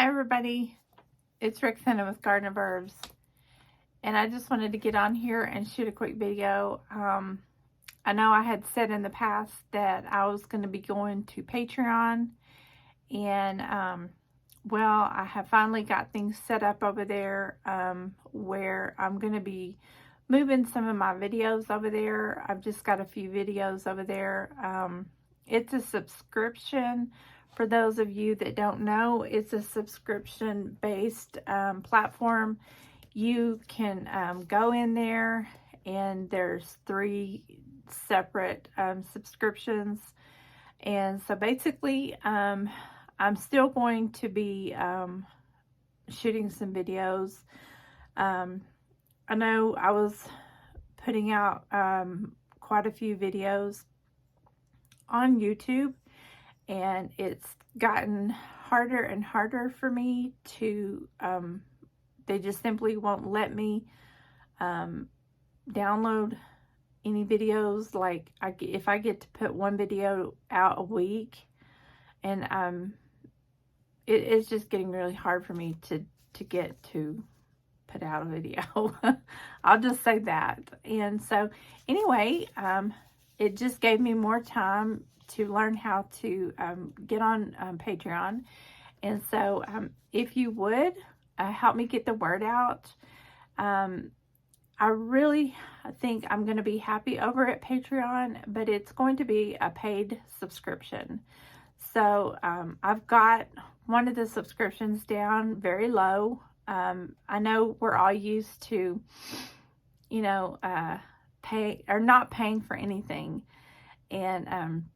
Hi everybody, it's Roxana with Garden of Herbs, and I just wanted to get on here and shoot a quick video. I know I had said in the past that I was going to be going to Patreon, and well, I have finally got things set up over there where I'm going to be moving some of my videos over there. I've just got a few videos over there. It's a subscription. For those of you that don't know, it's a subscription-based platform. You can go in there, and there's 3 separate subscriptions. And so basically, I'm still going to be shooting some videos. I know I was putting out quite a few videos on YouTube, and it's gotten harder and harder for me to, they just simply won't let me download any videos. Like, if I get to put one video out a week, and it's just getting really hard for me to get to put out a video. I'll just say that. And so anyway, it just gave me more time to learn how to get on Patreon. And so if you would help me get the word out, I really think I'm going to be happy over at Patreon, but it's going to be a paid subscription. So I've got one of the subscriptions down very low. I know we're all used to, you know, pay or not paying for anything. And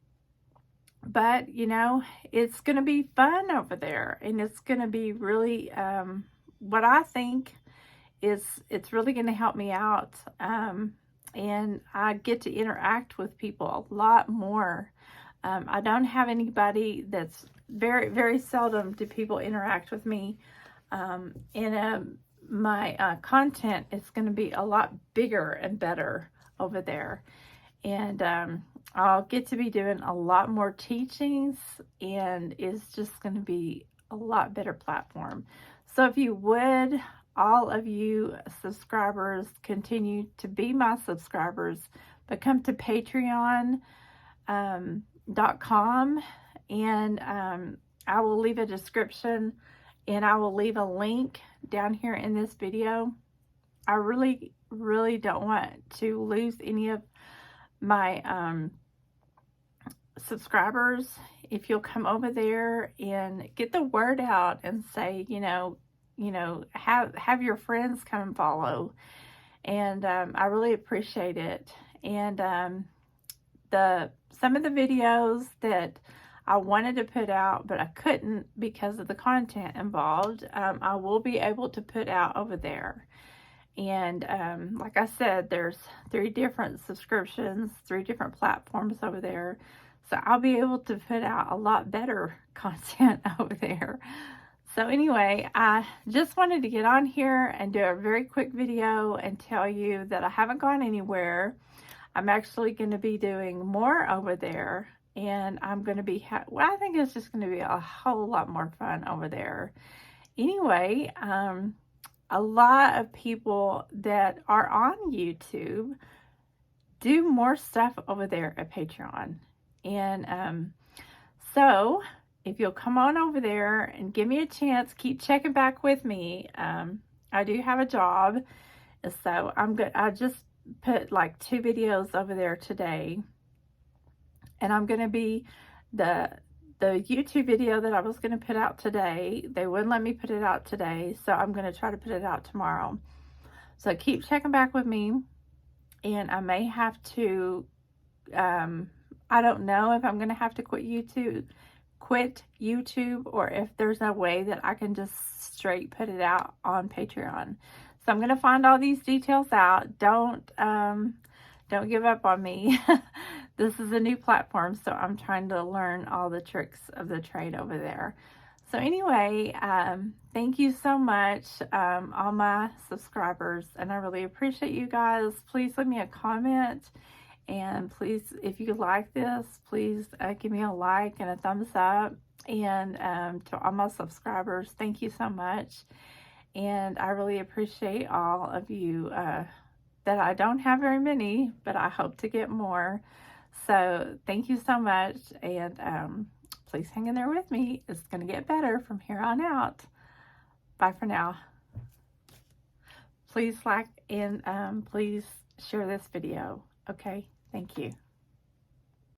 but, you know, it's going to be fun over there, and it's going to be really, what I think is, it's really going to help me out. And I get to interact with people a lot more. I don't have anybody that's very, very seldom do people interact with me. And my content is going to be a lot bigger and better over there. And I'll get to be doing a lot more teachings, and it's just going to be a lot better platform. So if you would, all of you subscribers, continue to be my subscribers, but come to patreon.com, and I will leave a description, and I will leave a link down here in this video. I really, really don't want to lose any of my subscribers. If you'll come over there and get the word out and say, you know, have your friends come and follow. And I really appreciate it. And some of the videos that I wanted to put out, but I couldn't because of the content involved, I will be able to put out over there. And like I said, there's 3 different subscriptions, 3 different platforms over there. So I'll be able to put out a lot better content over there. So anyway, I just wanted to get on here and do a very quick video and tell you that I haven't gone anywhere. I'm actually going to be doing more over there. And I'm going to be, well, I think it's just going to be a whole lot more fun over there. Anyway, a lot of people that are on YouTube do more stuff over there at Patreon. And so if you'll come on over there and give me a chance, keep checking back with me. I do have a job, so I'm good. I just put like 2 videos over there today, and I'm going to be the YouTube video that I was going to put out today. They wouldn't let me put it out today, so I'm going to try to put it out tomorrow. So keep checking back with me, and I may have to, I don't know if I'm going to have to quit YouTube, or if there's no way that I can just straight put it out on Patreon. So I'm going to find all these details out. Don't give up on me. This is a new platform, so I'm trying to learn all the tricks of the trade over there. So anyway, thank you so much, all my subscribers, and I really appreciate you guys. Please leave me a comment, and please, if you like this, please give me a like and a thumbs up. And to all my subscribers, thank you so much. And I really appreciate all of you that I don't have very many, but I hope to get more. So thank you so much. And please hang in there with me. It's going to get better from here on out. Bye for now. Please like and please share this video. Okay, thank you.